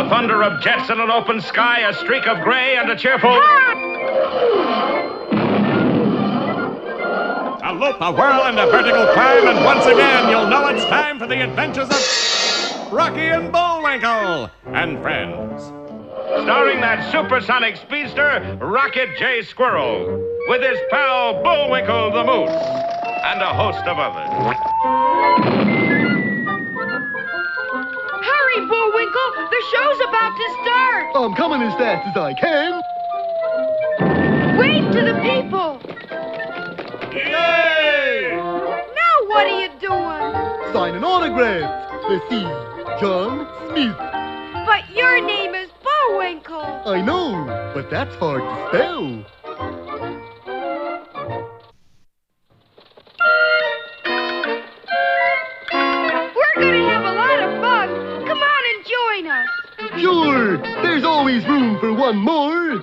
A thunder of jets in an open sky, a streak of gray, and a cheerful... A loop, a whirl, and a vertical climb, and once again you'll know it's time for the adventures of Rocky and Bullwinkle and friends. Starring that supersonic speedster, Rocket J. Squirrel, with his pal Bullwinkle the Moose, and a host of others. Hurry, Bullwinkle! The show's about to start! I'm coming as fast as I can. Wave to the people! Yay! Now what are you doing? Signing autographs. Let's see. John Smith. But your name is Bullwinkle! I know, but that's hard to spell. We're gonna have a lot of fun! Come on and join us! Sure, there's always room for one more.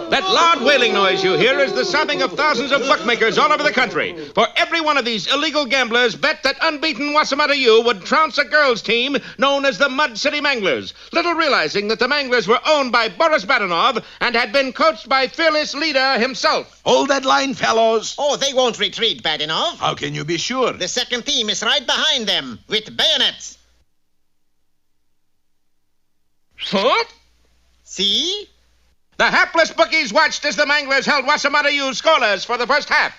That loud wailing noise you hear is the sobbing of thousands of bookmakers all over the country. For every one of these illegal gamblers bet that unbeaten Wossamotta U would trounce a girls' team known as the Mud City Manglers, little realizing that the Manglers were owned by Boris Badenov and had been coached by fearless leader himself. Hold that line, fellows. Oh, they won't retreat, Badenov. How can you be sure? The second team is right behind them, with bayonets. Huh? See? The hapless bookies watched as the Manglers held Wossamotta U scoreless for the first half.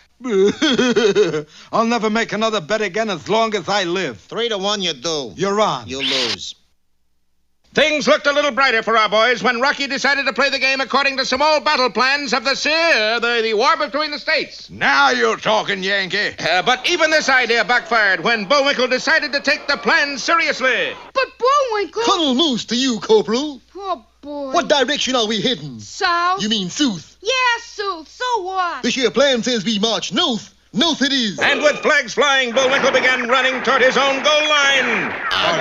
I'll never make another bet again as long as I live. 3-1 you do. You're on. You lose. Things looked a little brighter for our boys when Rocky decided to play the game according to some old battle plans of the war between the states. Now you're talking, Yankee. But even this idea backfired when Bullwinkle decided to take the plan seriously. But Bullwinkle... Colonel Moose to you, Corporal. Oh, boy. What direction are we heading? South? You mean south? Yeah, Sue. So what? This year plan says we march north. North it is. And with flags flying, Bullwinkle began running toward his own goal line.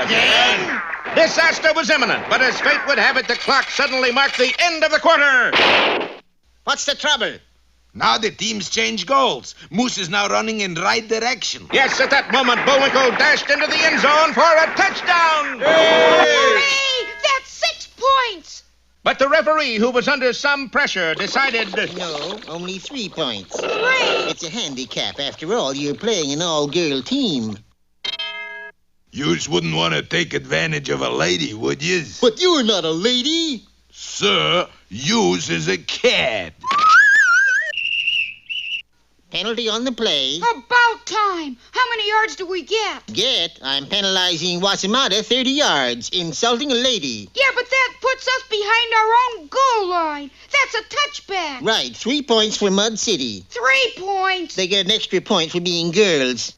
Again? Disaster was imminent, but as fate would have it, the clock suddenly marked the end of the quarter. What's the trouble? Now the teams change goals. Moose is now running in right direction. Yes, at that moment, Bullwinkle dashed into the end zone for a touchdown. Hooray! That's 6 points! But the referee, who was under some pressure, decided... No, only 3 points. 3! It's a handicap. After all, you're playing an all-girl team. Yous wouldn't want to take advantage of a lady, would yous? But you're not a lady. Sir, yous is a cat. Penalty on the play. About time. How many yards do we get? I'm penalizing Wossamotta 30 yards, insulting a lady. Yeah, but that puts us behind our own goal line. That's a touchback. Right, 3 points for Mud City. 3 points. They get an extra point for being girls.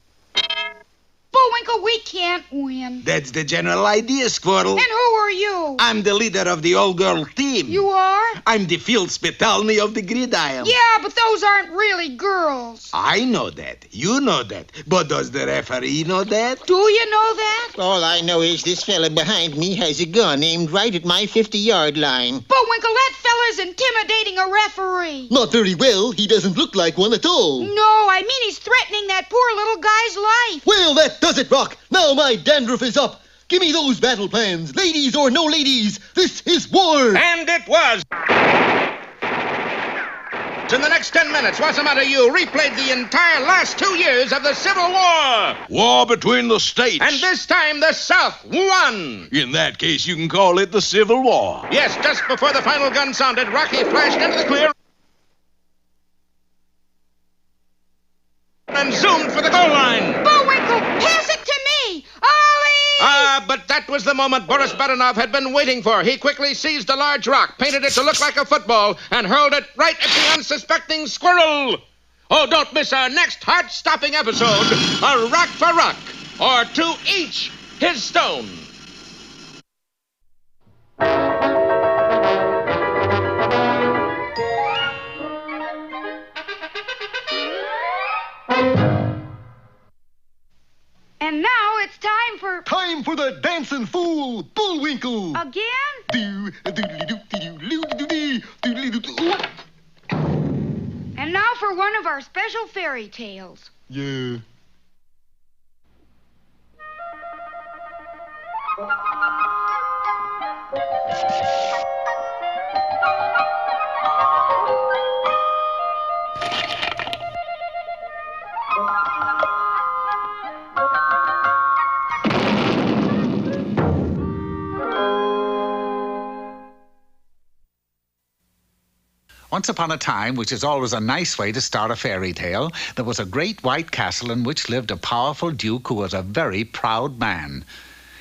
Bullwinkle, we can't win. That's the general idea, Squirrel. And who are you? I'm the leader of the all-girl team. You are? I'm the Phil Spitalny of the gridiron. Yeah, but those aren't really girls. I know that. You know that. But does the referee know that? Do you know that? All I know is this fella behind me has a gun aimed right at my 50-yard line. Bullwinkle, that fella's intimidating a referee. Not very well. He doesn't look like one at all. No, I mean he's threatening that poor little guy's life. Well, that does it, Rock. Now my dandruff is up. Give me those battle plans. Ladies or no ladies, this is war. And it was. In the next 10 minutes, Wossamotta U replayed the entire last 2 years of the Civil War. War between the states. And this time the South won. In that case, you can call it the Civil War. Yes, just before the final gun sounded, Rocky flashed into the clear and zoomed for the goal line. Bullwinkle, pass it to me. Ollie! But that was the moment Boris Badenov had been waiting for. He quickly seized a large rock, painted it to look like a football, and hurled it right at the unsuspecting squirrel. Oh, don't miss our next heart-stopping episode, A Rock for Rock, or To Each His Stone. And now it's time for... Time for the dancing fool, Bullwinkle. Again? Do-do-do-do-do-do-do-do. And now for one of our special fairy tales. Yeah. Once upon a time, which is always a nice way to start a fairy tale, there was a great white castle in which lived a powerful duke who was a very proud man.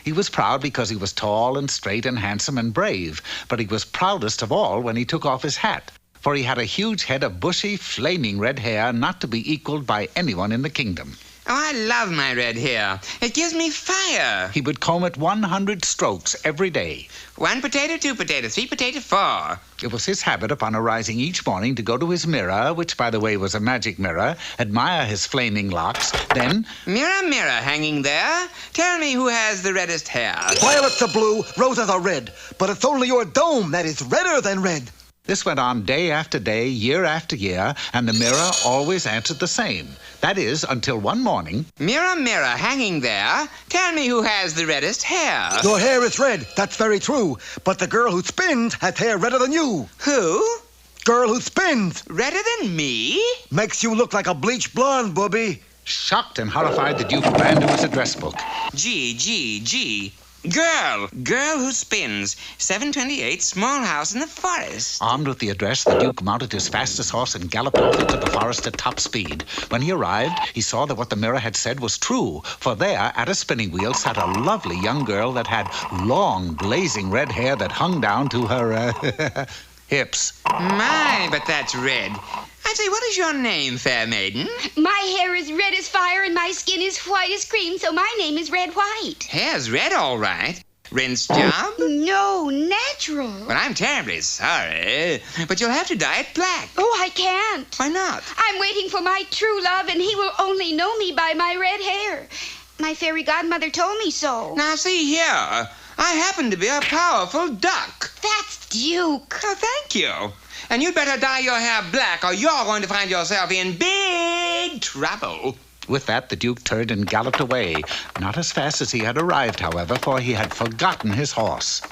He was proud because he was tall and straight and handsome and brave, but he was proudest of all when he took off his hat, for he had a huge head of bushy, flaming red hair not to be equaled by anyone in the kingdom. Oh, I love my red hair. It gives me fire. He would comb it 100 strokes every day. 1 potato, 2 potato, 3 potato, 4. It was his habit upon arising each morning to go to his mirror, which, by the way, was a magic mirror, admire his flaming locks, then... Mirror, mirror, hanging there, tell me who has the reddest hair. Violets are blue, roses are red, but it's only your dome that is redder than red. This went on day after day, year after year, and the mirror always answered the same. That is, until one morning... Mirror, mirror, hanging there, tell me who has the reddest hair. Your hair is red, that's very true, but the girl who spins has hair redder than you. Who? Girl who spins. Redder than me? Makes you look like a bleached blonde, Bubby. Shocked and horrified, the Duke ran to his address book. G. Girl who spins. 728, small house in the forest. Armed with the address, the Duke mounted his fastest horse and galloped off into the forest at top speed. When he arrived, he saw that what the mirror had said was true, for there, at a spinning wheel, sat a lovely young girl that had long, blazing red hair that hung down to her, hips. My, but that's red. I say, what is your name, fair maiden? My hair is red as fire and my skin is white as cream, so my name is Red White. Hair's red, all right. Rinse job? No, natural. Well, I'm terribly sorry, but you'll have to dye it black. Oh, I can't. Why not? I'm waiting for my true love, and he will only know me by my red hair. My fairy godmother told me so. Now, see here. I happen to be a powerful duck. That's Duke. Oh, thank you. And you'd better dye your hair black, or you're going to find yourself in big trouble. With that, the Duke turned and galloped away. Not as fast as he had arrived, however, for he had forgotten his horse.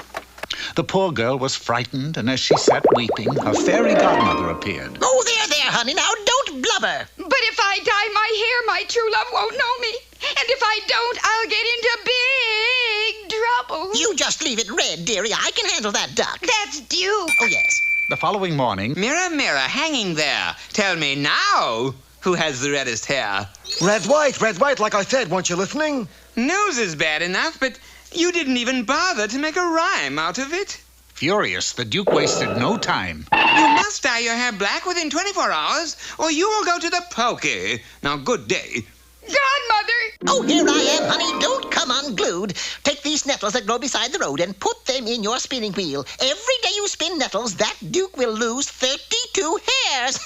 The poor girl was frightened, and as she sat weeping, her fairy godmother appeared. Oh, there, honey. Now, don't blubber. But if I dye my hair, my true love won't know me. And if I don't, I'll get into big trouble. You just leave it red, dearie. I can handle that duck. That's Duke. Oh, yes. The following morning... Mirror, mirror, hanging there. Tell me now who has the reddest hair. Red, white, like I said. Weren't you listening? News is bad enough, but you didn't even bother to make a rhyme out of it. Furious, the Duke wasted no time. You must dye your hair black within 24 hours, or you will go to the pokey. Now, good day. Godmother! Oh, here I am, honey. Don't come unglued. Take these nettles that grow beside the road and put them in your spinning wheel. Every day you spin nettles, that Duke will lose 32 hairs.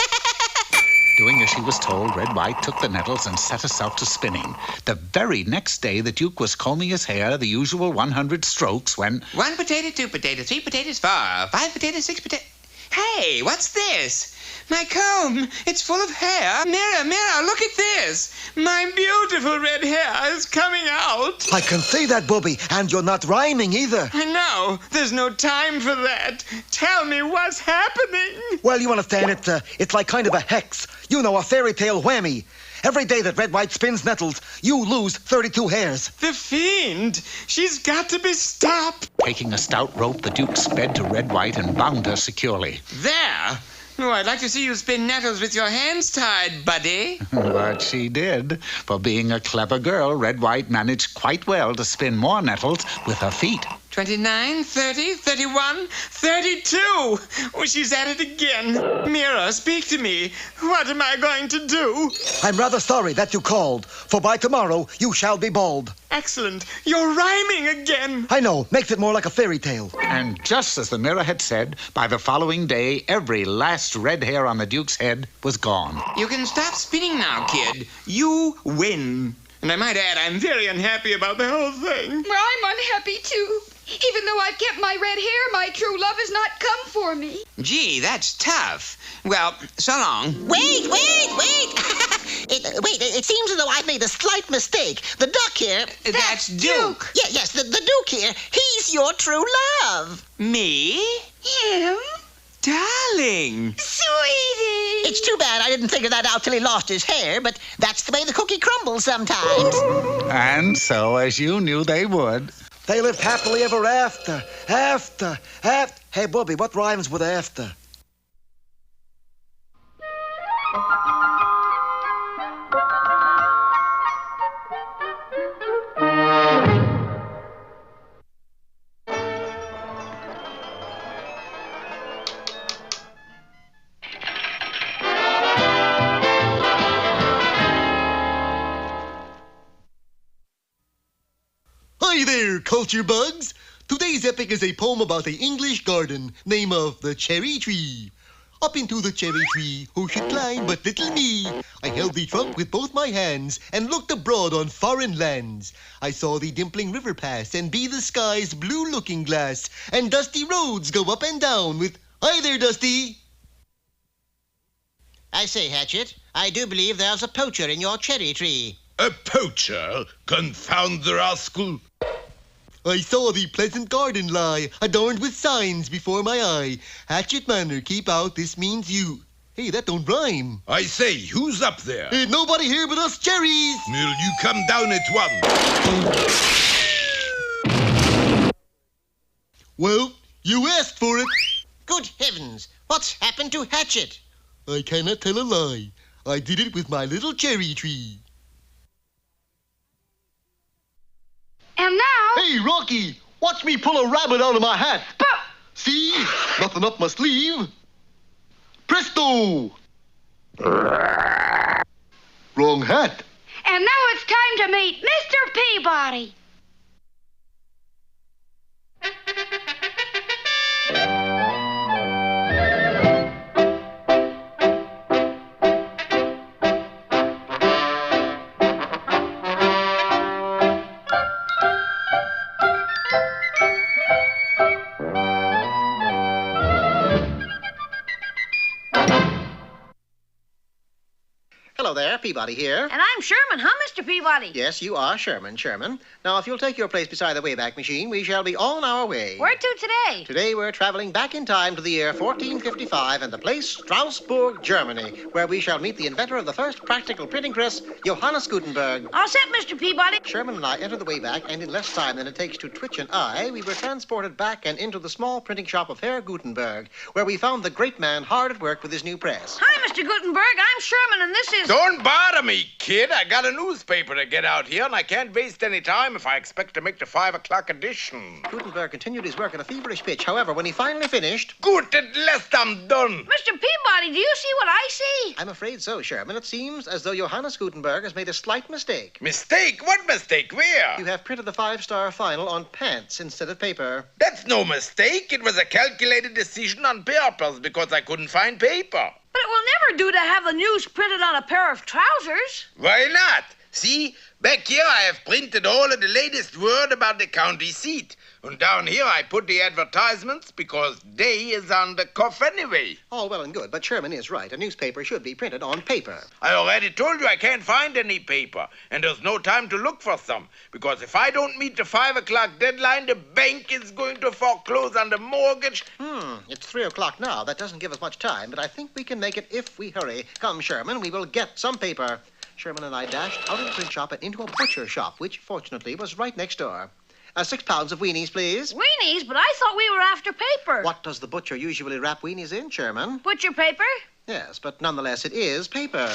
Doing as she was told, Red White took the nettles and set herself to spinning. The very next day, the Duke was combing his hair the usual 100 strokes when... 1 potato, 2 potato, 3 potatoes, 4, 5 potatoes, 6 potatoes... Hey, what's this? My comb, it's full of hair. Mirror, mirror, look at this. My beautiful red hair is coming out. I can see that, Bubby, and you're not rhyming either. I know. There's no time for that. Tell me what's happening. Well, you understand, it's like kind of a hex. You know, a fairy tale whammy. Every day that Red White spins nettles, you lose 32 hairs. The fiend! She's got to be stopped. Taking a stout rope, the Duke sped to Red White and bound her securely. There! Oh, I'd like to see you spin nettles with your hands tied, buddy. But she did. For being a clever girl, Red White managed quite well to spin more nettles with her feet. 29, 30, 31, 32. Oh, she's at it again. Mira, speak to me. What am I going to do? I'm rather sorry that you called, for by tomorrow you shall be bald. Excellent. You're rhyming again. I know, makes it more like a fairy tale. And just as the mirror had said, by the following day, every last red hair on the Duke's head was gone. You can stop spinning now, kid. You win. And I might add, I'm very unhappy about the whole thing. Well, I'm unhappy, too. Even though I've kept my red hair, my true love has not come for me. Gee, that's tough. Well, so long. Wait! It seems as though I've made a slight mistake. The duck here... That's Duke. Yes, the Duke here. He's your true love. Me? Him? Darling. Sweetie. It's too bad I didn't figure that out till he lost his hair, but that's the way the cookie crumbles sometimes. And so, as you knew they would... They lived happily ever after. Hey, Bubby, what rhymes with after? Hi there, culture bugs. Today's epic is a poem about the English garden, name of the cherry tree. Up into the cherry tree, who should climb but little me? I held the trunk with both my hands and looked abroad on foreign lands. I saw the dimpling river pass and be the sky's blue looking glass, and dusty roads go up and down with, hi there, Dusty. I say, Hatchet, I do believe there's a poacher in your cherry tree. A poacher? Confound the rascal. I saw the pleasant garden lie, adorned with signs before my eye. Hatchet Manor, keep out, this means you. Hey, that don't rhyme. I say, who's up there? Ain't nobody here but us cherries. Will you come down at once? Well, you asked for it. Good heavens, what's happened to Hatchet? I cannot tell a lie. I did it with my little cherry tree. And now... Hey, Rocky, watch me pull a rabbit out of my hat. But... See? Nothing up my sleeve. Presto! Wrong hat. And now it's time to meet Mr. Peabody. Hello there, Peabody here. And I'm Sherman, huh, Mr. Peabody? Yes, you are Sherman. Now, if you'll take your place beside the Wayback Machine, we shall be on our way. Where to today? Today we're traveling back in time to the year 1455 and the place Strasbourg, Germany, where we shall meet the inventor of the first practical printing press, Johannes Gutenberg. All set, Mr. Peabody. Sherman and I entered the Wayback, and in less time than it takes to twitch an eye, we were transported back and into the small printing shop of Herr Gutenberg, where we found the great man hard at work with his new press. Hi, Mr. Gutenberg. I'm Sherman, and this is... Don't bother me, kid. I got a newspaper to get out here, and I can't waste any time if I expect to make the 5 o'clock edition. Gutenberg continued his work at a feverish pitch. However, when he finally finished... Good, at last I'm done. Mr. Peabody, do you see what I see? I'm afraid so, Sherman. It seems as though Johannes Gutenberg has made a slight mistake. Mistake? What mistake? Where? You have printed the 5-star final on pants instead of paper. That's no mistake. It was a calculated decision on purpose because I couldn't find paper. But it will never do to have the news printed on a pair of trousers. Why not? See, back here I have printed all of the latest word about the county seat. And down here I put the advertisements because day is on the cuff anyway. All well and good, but Sherman is right. A newspaper should be printed on paper. I already told you I can't find any paper, and there's no time to look for some, because if I don't meet the 5 o'clock deadline, the bank is going to foreclose on the mortgage. It's 3 o'clock now. That doesn't give us much time, but I think we can make it if we hurry. Come, Sherman, we will get some paper. Sherman and I dashed out of the print shop and into a butcher shop, which, fortunately, was right next door. 6 pounds of weenies, please. Weenies? But I thought we were after paper. What does the butcher usually wrap weenies in, Sherman? Butcher paper? Yes, but nonetheless, it is paper.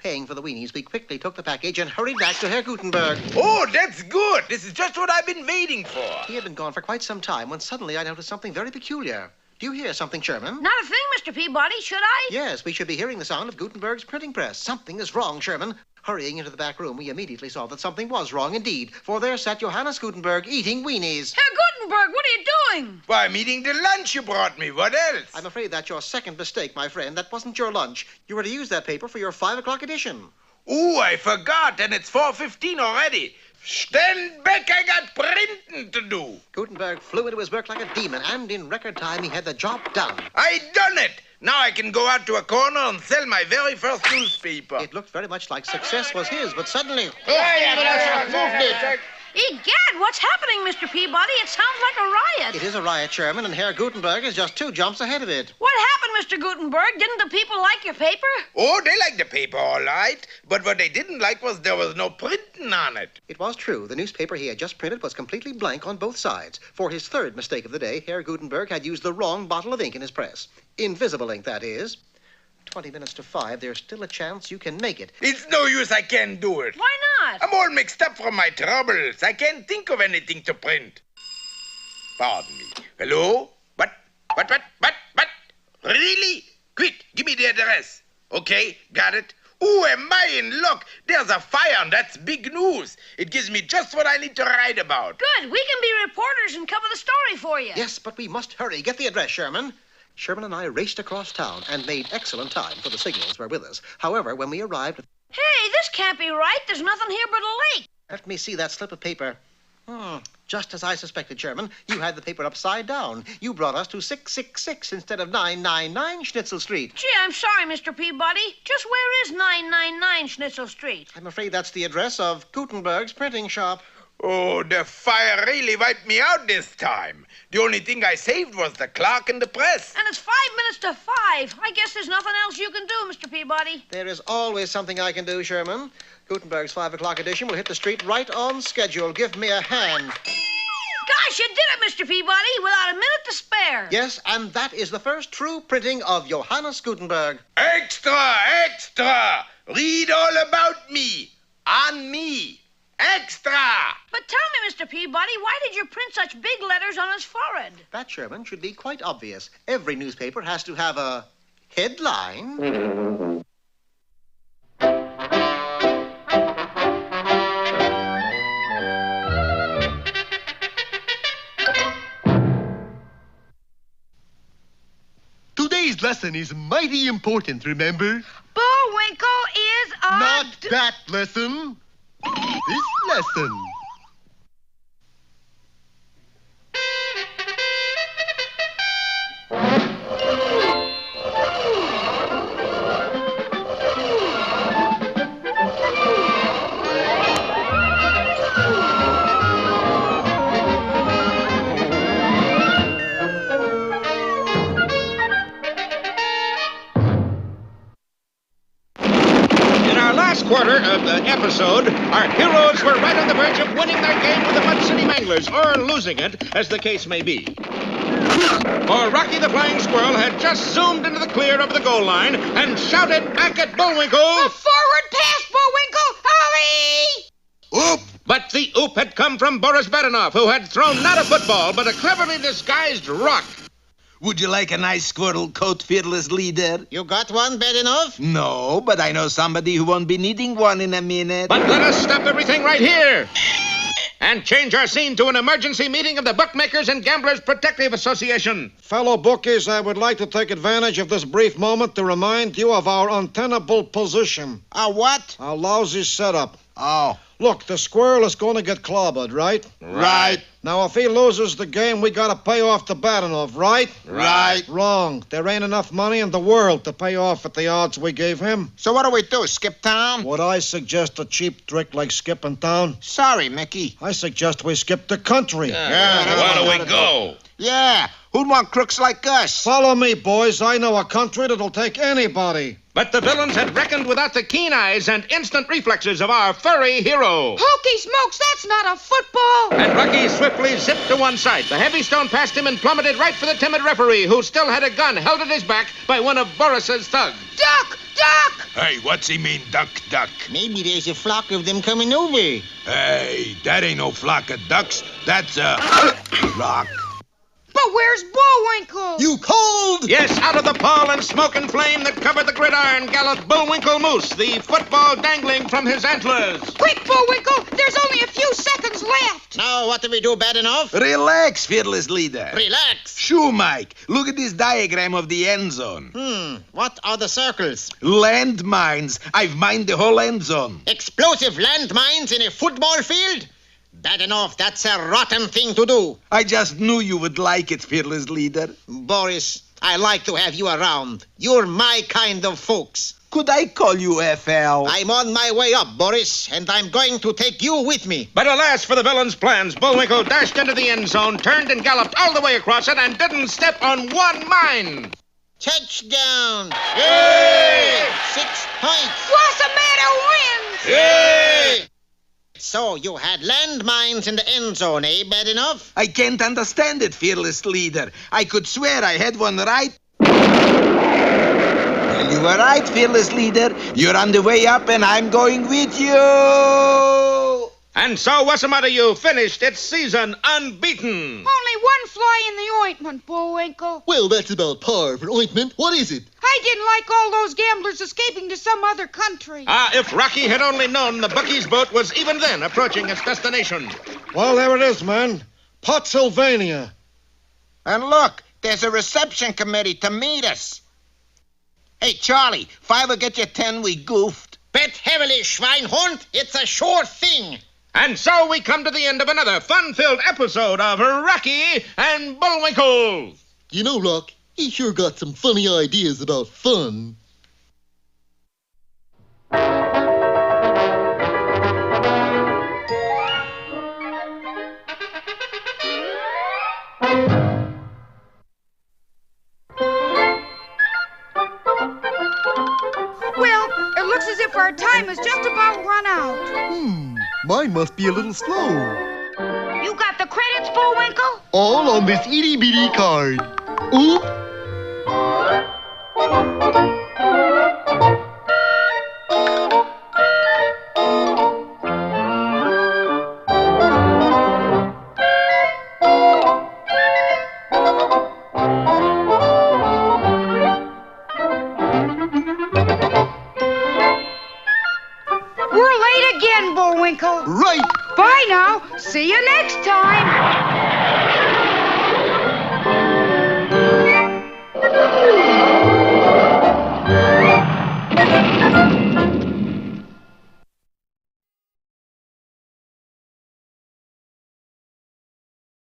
paying for the weenies, we quickly took the package and hurried back to Herr Gutenberg. Oh, that's good. This is just what I've been waiting for. He had been gone for quite some time when suddenly I noticed something very peculiar. Do you hear something, Sherman? Not a thing, Mr. Peabody, should I? Yes, we should be hearing the sound of Gutenberg's printing press. Something is wrong, Sherman. Hurrying into the back room, we immediately saw that something was wrong indeed, for there sat Johannes Gutenberg eating weenies. Herr Gutenberg, what are you doing? Why, I'm eating the lunch you brought me. What else? I'm afraid that's your second mistake, my friend. That wasn't your lunch. You were to use that paper for your 5 o'clock edition. Oh, I forgot, and it's 4:15 already. Stand back, I got printing to do. Gutenberg flew into his work like a demon, and in record time he had the job done. I done it. Now I can go out to a corner and sell my very first newspaper. It looked very much like success was his, but suddenly... Egad, what's happening, Mr. Peabody? It sounds like a riot. It is a riot, Sherman, and Herr Gutenberg is just 2 jumps ahead of it. What happened, Mr. Gutenberg? Didn't the people like your paper? Oh, they liked the paper all right, but what they didn't like was there was no printing on it. It was true. The newspaper he had just printed was completely blank on both sides. For his third mistake of the day, Herr Gutenberg had used the wrong bottle of ink in his press. Invisible ink, that is. 20 minutes to 5, there's still a chance you can make it. It's no use, I can't do it. Why not? I'm all mixed up from my troubles. I can't think of anything to print. Pardon me. Hello? What? Really? Quick, give me the address. Okay, got it. Oh, am I in luck? There's a fire, and that's big news. It gives me just what I need to write about. Good. We can be reporters and cover the story for you. Yes, but we must hurry. Get the address, Sherman. Sherman and I raced across town and made excellent time, for the signals were with us. However, when we arrived... Hey, this can't be right. There's nothing here but a lake. Let me see that slip of paper. Just as I suspected, Sherman. You had the paper upside down. You brought us to 666 instead of 999 Schnitzel Street. Gee, I'm sorry, Mr. Peabody. Just where is 999 Schnitzel Street? I'm afraid that's the address of Gutenberg's printing shop. Oh, the fire really wiped me out this time. The only thing I saved was the clock and the press. And it's 5 minutes to 5. I guess there's nothing else you can do, Mr. Peabody. There is always something I can do, Sherman. Gutenberg's 5 o'clock edition will hit the street right on schedule. Give me a hand. Gosh, you did it, Mr. Peabody, without a minute to spare. Yes, and that is the first true printing of Johannes Gutenberg. Extra, extra! Read all about me. On me. Extra! But tell me, Mr. Peabody, why did you print such big letters on his forehead? That, Sherman, should be quite obvious. Every newspaper has to have a headline. Today's lesson is mighty important, remember? Bullwinkle is a... Not that lesson. This lesson. Quarter of the episode, our heroes were right on the verge of winning their game with the Mud City Manglers, or losing it, as the case may be. For Rocky the Flying Squirrel had just zoomed into the clear over the goal line and shouted back at Bullwinkle, A forward pass, Bullwinkle! Hurry! Oop! But the oop had come from Boris Badenoff, who had thrown not a football, but a cleverly disguised rock. Would you like a nice squirrel coat, fearless leader? You got one, Badenoff? No, but I know somebody who won't be needing one in a minute. But let us stop everything right here and change our scene to an emergency meeting of the Bookmakers and Gamblers Protective Association. Fellow bookies, I would like to take advantage of this brief moment to remind you of our untenable position. Our what? Our lousy setup. Oh. Look, the squirrel is going to get clobbered, right? Right. Now, if he loses the game, we got to pay off the Badenoff, right? Right. Wrong. There ain't enough money in the world to pay off at the odds we gave him. So what do we do, skip town? Would I suggest a cheap trick like skipping town? Sorry, Mickey. I suggest we skip the country. Where do we go? Yeah, who'd want crooks like us? Follow me, boys. I know a country that'll take anybody. But the villains had reckoned without the keen eyes and instant reflexes of our furry hero. Hokey smokes, that's not a football! And Rocky swiftly zipped to one side. The heavy stone passed him and plummeted right for the timid referee, who still had a gun held at his back by one of Boris's thugs. Duck! duck! Hey, what's he mean, duck, duck? Maybe there's a flock of them coming over. Hey, that ain't no flock of ducks. That's a rock. But where's Bullwinkle? You cold! Yes, out of the pall and smoke and flame that covered the gridiron galloped Bullwinkle Moose, the football dangling from his antlers. Quick, Bullwinkle! There's only a few seconds left. Now, what do we do bad enough? Relax, fearless leader. Relax. Sure, Mike. Look at this diagram of the end zone. What are the circles? Landmines. I've mined the whole end zone. Explosive landmines in a football field? Bad enough, that's a rotten thing to do. I just knew you would like it, fearless leader. Boris, I like to have you around. You're my kind of folks. Could I call you FL? I'm on my way up, Boris, and I'm going to take you with me. But alas for the villain's plans, Bullwinkle dashed into the end zone, turned and galloped all the way across it, and didn't step on one mine. Touchdown! Yay! 6 points! Wossamotta wins! Yay! So you had landmines in the end zone, eh? Bad enough? I can't understand it, fearless leader. I could swear I had one right. Well, you were right, fearless leader. You're on the way up, and I'm going with you. And so Wossamotta U finished its season unbeaten. Only one fly in the ointment, Bullwinkle. Well, that's about par for ointment. What is it? I didn't like all those gamblers escaping to some other country. If Rocky had only known the bookie's boat was even then approaching its destination. Well, there it is, man. Pottsylvania. And look, there's a reception committee to meet us. Hey, Charlie, if I ever get you 10, we goofed. Bet heavily, Schweinhund. It's a sure thing. And so we come to the end of another fun-filled episode of Rocky and Bullwinkle. You know, Rock, he sure got some funny ideas about fun. Well, it looks as if our time is just about run out. Mine must be a little slow. You got the credits, Bullwinkle? All on this itty-bitty card. Oop! We're late again, Bullwinkle. Right! Bye now. See you next time.